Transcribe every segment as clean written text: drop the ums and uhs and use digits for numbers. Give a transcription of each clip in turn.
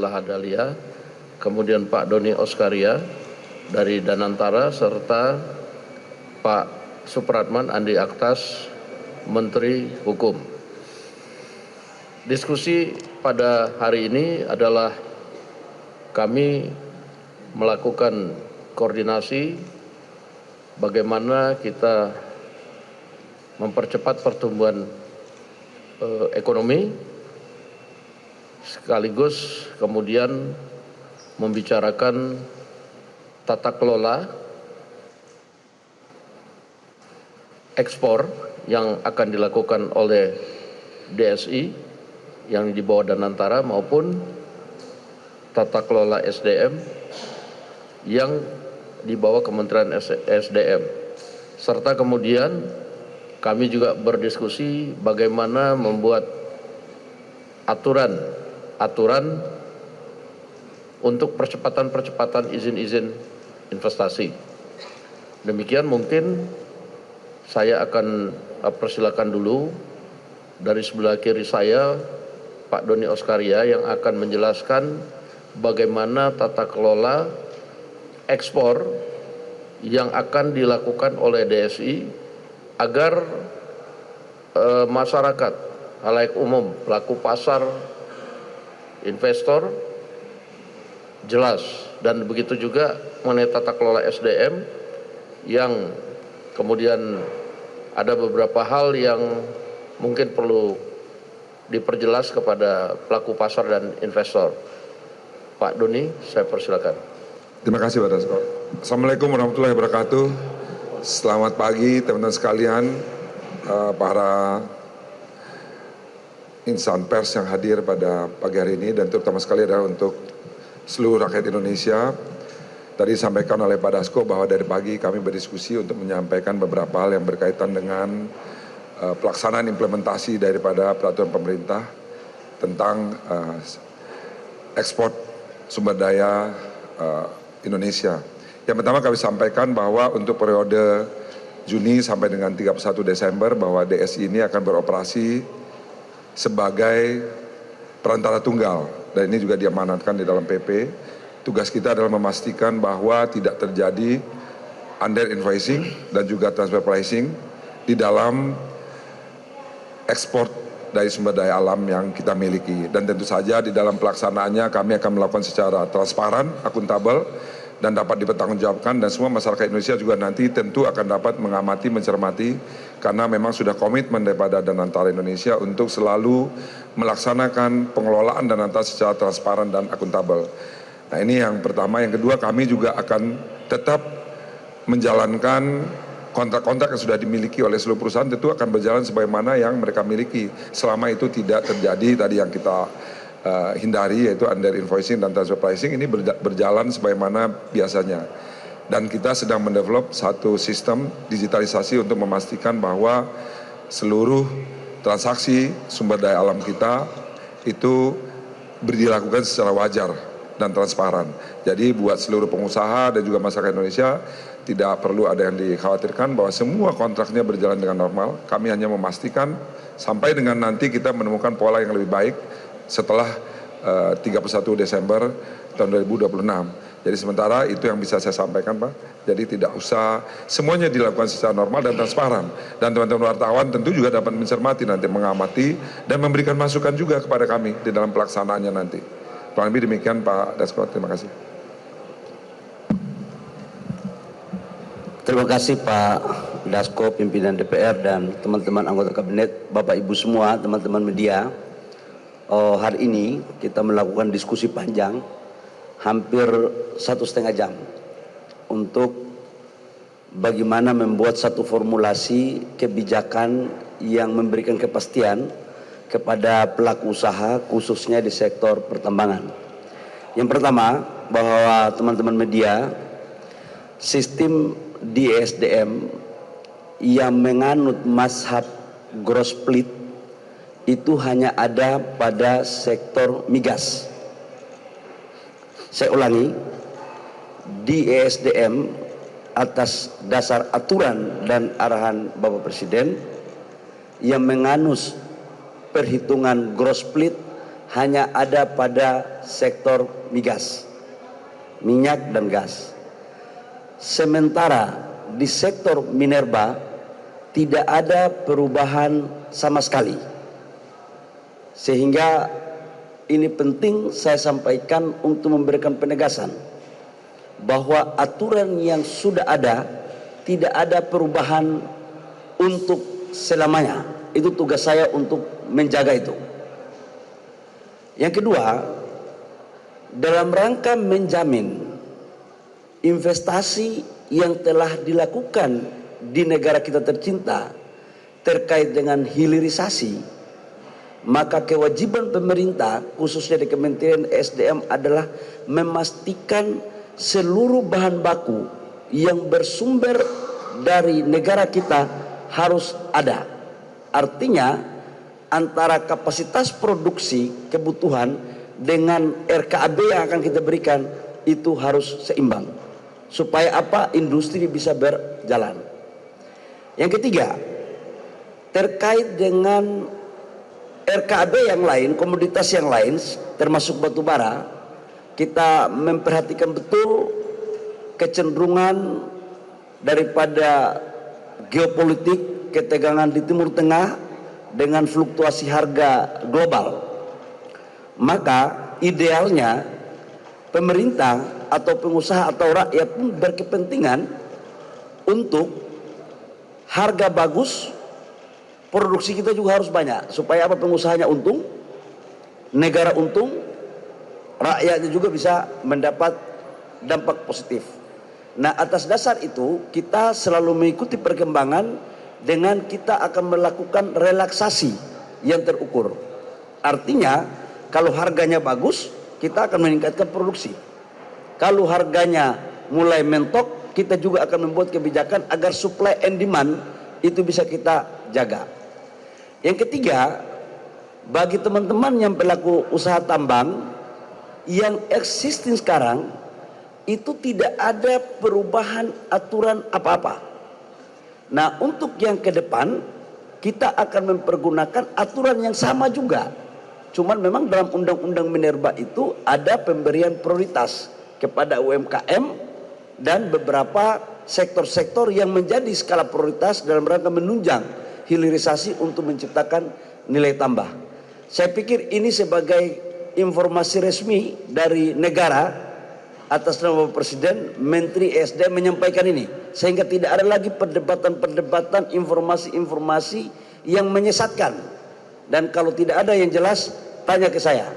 Lahadalia, kemudian Pak Doni Oskaria dari Danantara, serta Pak Supratman Andi Aktas, Menteri Hukum. Diskusi pada hari ini adalah kami melakukan koordinasi bagaimana kita mempercepat pertumbuhan ekonomi, sekaligus kemudian membicarakan tata kelola ekspor yang akan dilakukan oleh DSI yang di bawah Danantara maupun tata kelola SDM yang di bawah Kementerian SDM. Serta kemudian kami juga berdiskusi bagaimana membuat aturan untuk percepatan izin-izin investasi. Demikian mungkin saya akan persilakan dulu dari sebelah kiri saya Pak Doni Oskaria yang akan menjelaskan bagaimana tata kelola ekspor yang akan dilakukan oleh DSI agar masyarakat, halayak umum, pelaku pasar, investor jelas, dan begitu juga mengenai tata kelola SDM yang kemudian ada beberapa hal yang mungkin perlu diperjelas kepada pelaku pasar dan investor. Pak Doni, saya persilakan. Terima kasih Pak Dasko. Assalamualaikum warahmatullahi wabarakatuh. Selamat pagi teman-teman sekalian, para insan pers yang hadir pada pagi hari ini, dan terutama sekali adalah untuk seluruh rakyat Indonesia. Tadi disampaikan oleh Pak Dasko bahwa dari pagi kami berdiskusi untuk menyampaikan beberapa hal yang berkaitan dengan pelaksanaan implementasi daripada peraturan pemerintah tentang ekspor sumber daya Indonesia. Yang pertama kami sampaikan bahwa untuk periode Juni sampai dengan 31 Desember bahwa DSI ini akan beroperasi sebagai perantara tunggal, dan ini juga diamanatkan di dalam PP. Tugas kita adalah memastikan bahwa tidak terjadi under invoicing dan juga transfer pricing di dalam ekspor dari sumber daya alam yang kita miliki. Dan tentu saja di dalam pelaksanaannya kami akan melakukan secara transparan, akuntabel, dan dapat dipertanggungjawabkan, dan semua masyarakat Indonesia juga nanti tentu akan dapat mengamati, mencermati, karena memang sudah komitmen daripada Danantara Indonesia untuk selalu melaksanakan pengelolaan Danantara secara transparan dan akuntabel. Nah, ini yang pertama. Yang kedua, kami juga akan tetap menjalankan kontrak-kontrak yang sudah dimiliki oleh seluruh perusahaan, tentu akan berjalan sebagaimana yang mereka miliki. Selama itu tidak terjadi tadi yang kita hindari, yaitu under invoicing dan transfer pricing, ini berjalan sebagaimana biasanya. Dan kita sedang mendevelop satu sistem digitalisasi untuk memastikan bahwa seluruh transaksi sumber daya alam kita itu dilakukan secara wajar dan transparan. Jadi buat seluruh pengusaha dan juga masyarakat Indonesia tidak perlu ada yang dikhawatirkan bahwa semua kontraknya berjalan dengan normal. Kami hanya memastikan sampai dengan nanti kita menemukan pola yang lebih baik setelah 31 Desember tahun 2026. Jadi sementara itu yang bisa saya sampaikan, Pak. Jadi tidak usah, semuanya dilakukan secara normal dan transparan. Dan teman-teman wartawan tentu juga dapat mencermati nanti, mengamati, dan memberikan masukan juga kepada kami di dalam pelaksanaannya nanti. Kurang lebih demikian Pak Dasko, terima kasih. Terima kasih Pak Dasko, pimpinan DPR, dan teman-teman anggota kabinet, Bapak Ibu semua, teman-teman media. Hari ini kita melakukan diskusi panjang, hampir 1,5 jam, untuk bagaimana membuat satu formulasi kebijakan yang memberikan kepastian kepada pelaku usaha, khususnya di sektor pertambangan. Yang pertama, bahwa teman-teman media, sistem di SDM yang menganut mazhab gross split itu hanya ada pada sektor migas. Saya ulangi, di ESDM atas dasar aturan dan arahan Bapak Presiden yang menganut perhitungan gross split hanya ada pada sektor migas, minyak dan gas. Sementara di sektor minerba tidak ada perubahan sama sekali. Sehingga ini penting saya sampaikan untuk memberikan penegasan bahwa aturan yang sudah ada tidak ada perubahan untuk selamanya. Itu tugas saya untuk menjaga itu. Yang kedua, dalam rangka menjamin investasi yang telah dilakukan di negara kita tercinta terkait dengan hilirisasi, maka kewajiban pemerintah khususnya di Kementerian SDM adalah memastikan seluruh bahan baku yang bersumber dari negara kita harus ada. Artinya antara kapasitas produksi kebutuhan dengan RKAB yang akan kita berikan itu harus seimbang. Supaya apa? Industri bisa berjalan. Yang ketiga, terkait dengan RKAB yang lain, komoditas yang lain termasuk batu bara, kita memperhatikan betul kecenderungan daripada geopolitik, ketegangan di Timur Tengah dengan fluktuasi harga global. Maka idealnya pemerintah atau pengusaha atau rakyat pun berkepentingan untuk harga bagus, produksi kita juga harus banyak supaya apa? Pengusahanya untung, negara untung, rakyatnya juga bisa mendapat dampak positif. Nah, atas dasar itu kita selalu mengikuti perkembangan dengan kita akan melakukan relaksasi yang terukur. Artinya kalau harganya bagus, kita akan meningkatkan produksi. Kalau harganya mulai mentok, kita juga akan membuat kebijakan agar supply and demand itu bisa kita jaga. Yang ketiga, bagi teman-teman yang pelaku usaha tambang yang existing sekarang, itu tidak ada perubahan aturan apa-apa. Nah, untuk yang ke depan kita akan mempergunakan aturan yang sama juga. Cuman memang dalam undang-undang minerba itu ada pemberian prioritas kepada UMKM dan beberapa sektor-sektor yang menjadi skala prioritas dalam rangka menunjang hilirisasi untuk menciptakan nilai tambah. Saya pikir ini sebagai informasi resmi dari negara atas nama Presiden, Menteri SDM menyampaikan ini, sehingga tidak ada lagi perdebatan-perdebatan, informasi-informasi yang menyesatkan. Dan kalau tidak ada yang jelas, tanya ke saya.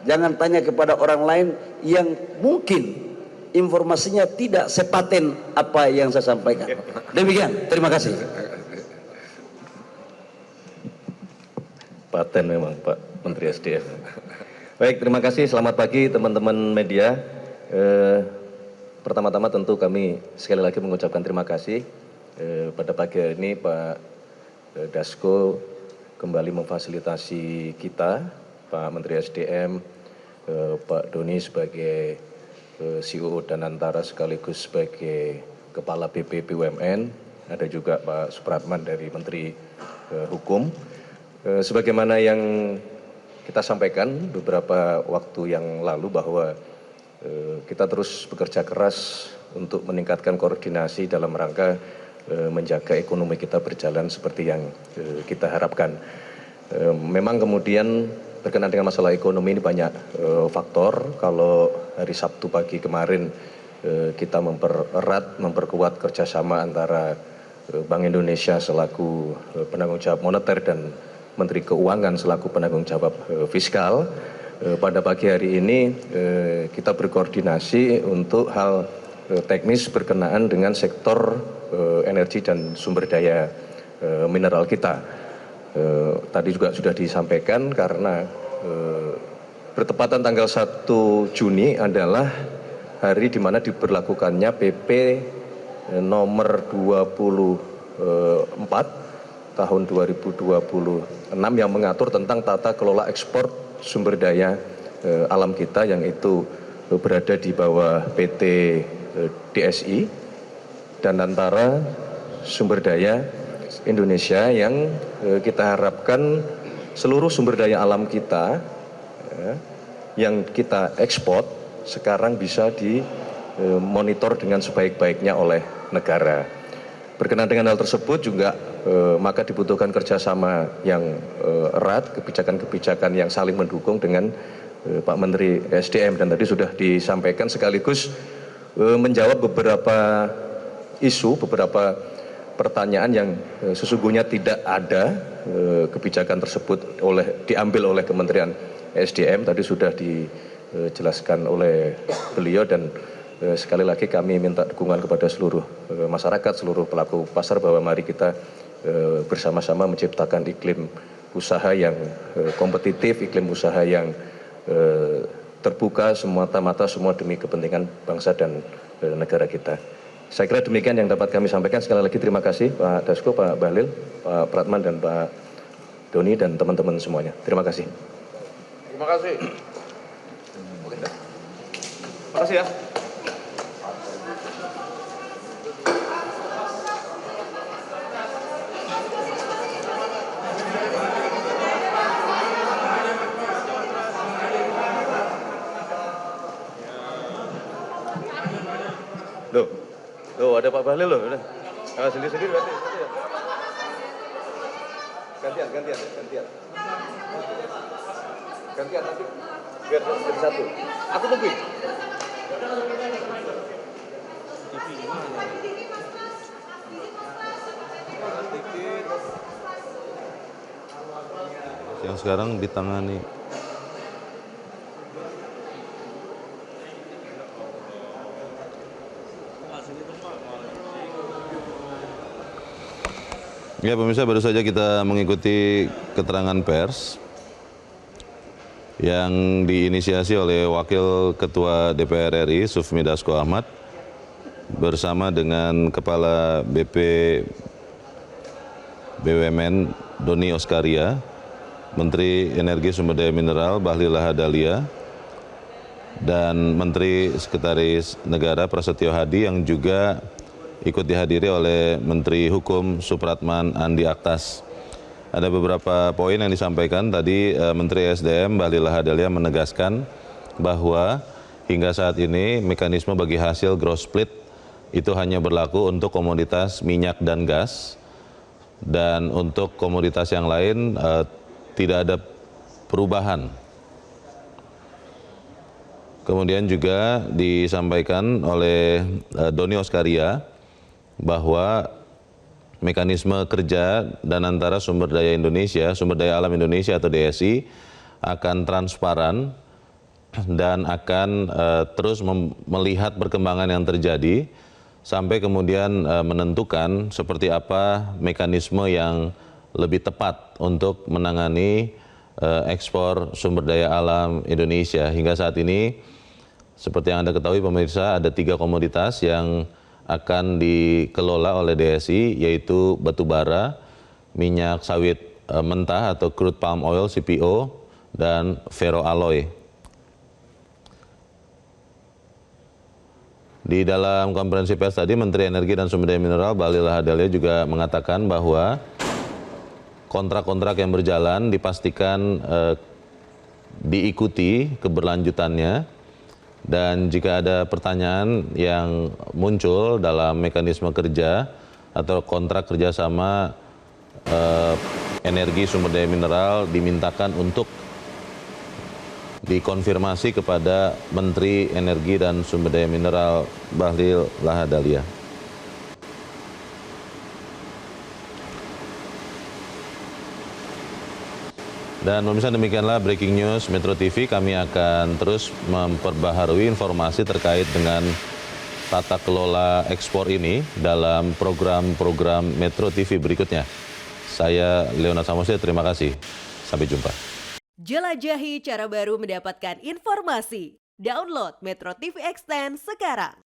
Jangan tanya kepada orang lain yang mungkin informasinya tidak sepaten apa yang saya sampaikan. Demikian, terima kasih. Paten memang Pak Menteri SDM. Baik, terima kasih. Selamat pagi teman-teman media. Pertama-tama tentu kami sekali lagi mengucapkan terima kasih pada pagi ini Pak Dasko kembali memfasilitasi kita, Pak Menteri SDM, Pak Doni sebagai CEO Danantara sekaligus sebagai Kepala BP BUMN, ada juga Pak Supratman dari Menteri Hukum. Sebagaimana yang kita sampaikan beberapa waktu yang lalu bahwa kita terus bekerja keras untuk meningkatkan koordinasi dalam rangka menjaga ekonomi kita berjalan seperti yang kita harapkan. Memang kemudian berkenaan dengan masalah ekonomi ini banyak faktor. Kalau hari Sabtu pagi kemarin kita memperkuat kerjasama antara Bank Indonesia selaku penanggung jawab moneter dan Menteri Keuangan selaku penanggung jawab fiskal. Pada pagi hari ini kita berkoordinasi untuk hal teknis berkenaan dengan sektor energi dan sumber daya mineral kita. Tadi juga sudah disampaikan karena bertepatan tanggal 1 Juni adalah hari di mana diberlakukannya PP nomor 24 tahun 2026 yang mengatur tentang tata kelola ekspor sumber daya alam kita yang itu berada di bawah PT DSI dan antara sumber daya Indonesia yang kita harapkan seluruh sumber daya alam kita yang kita ekspor sekarang bisa dimonitor dengan sebaik-baiknya oleh negara. Berkenaan dengan hal tersebut juga maka dibutuhkan kerjasama yang erat, kebijakan-kebijakan yang saling mendukung dengan Pak Menteri SDM, dan tadi sudah disampaikan sekaligus menjawab beberapa isu, beberapa pertanyaan yang sesungguhnya tidak ada kebijakan tersebut diambil oleh Kementerian SDM. Tadi sudah dijelaskan oleh beliau, dan sekali lagi kami minta dukungan kepada seluruh masyarakat, seluruh pelaku pasar bahwa mari kita bersama-sama menciptakan iklim usaha yang kompetitif, iklim usaha yang terbuka semata-mata semua demi kepentingan bangsa dan negara kita. Saya kira demikian yang dapat kami sampaikan. Sekali lagi terima kasih Pak Dasko, Pak Bahlil, Pak Pratman, dan Pak Doni, dan teman-teman semuanya. Terima kasih. Terima kasih. Terima kasih ya. Loh, ada Pak Bahlil loh, udah. Sendiri-sendiri berarti. Gantian. Gantian nanti. Biar jadi satu. Aku tungguin. Yang sekarang ditangani. Ya pemirsa, baru saja kita mengikuti keterangan pers yang diinisiasi oleh Wakil Ketua DPR RI Sufmi Dasko Ahmad bersama dengan Kepala BP BUMN Doni Oskaria, Menteri Energi Sumber Daya Mineral Bahlil Lahadalia, dan Menteri Sekretaris Negara Prasetyo Hadi yang juga ikut dihadiri oleh Menteri Hukum Supratman Andi Aktas. Ada beberapa poin yang disampaikan tadi. Menteri SDM Bahlil Lahadalia menegaskan bahwa hingga saat ini mekanisme bagi hasil gross split itu hanya berlaku untuk komoditas minyak dan gas, dan untuk komoditas yang lain tidak ada perubahan. Kemudian juga disampaikan oleh Doni Oskaria bahwa mekanisme kerja dan antara sumber daya alam Indonesia atau DSI akan transparan dan akan terus melihat perkembangan yang terjadi sampai kemudian menentukan seperti apa mekanisme yang lebih tepat untuk menangani ekspor sumber daya alam Indonesia. Hingga saat ini, seperti yang Anda ketahui pemirsa, ada 3 komoditas yang akan dikelola oleh DSI, yaitu batu bara, minyak sawit mentah atau crude palm oil CPO, dan ferroalloy. Di dalam konferensi pers tadi, Menteri Energi dan Sumber Daya Mineral Bahlil Lahadalia juga mengatakan bahwa kontrak-kontrak yang berjalan dipastikan diikuti keberlanjutannya. Dan jika ada pertanyaan yang muncul dalam mekanisme kerja atau kontrak kerjasama energi sumber daya mineral, dimintakan untuk dikonfirmasi kepada Menteri Energi dan Sumber Daya Mineral Bahlil Lahadalia. Dan pemirsa, demikianlah breaking news Metro TV. Kami akan terus memperbaharui informasi terkait dengan tata kelola ekspor ini dalam program-program Metro TV berikutnya. Saya Leonard Samosir, terima kasih. Sampai jumpa. Jelajahi cara baru mendapatkan informasi. Download Metro TV Extend sekarang.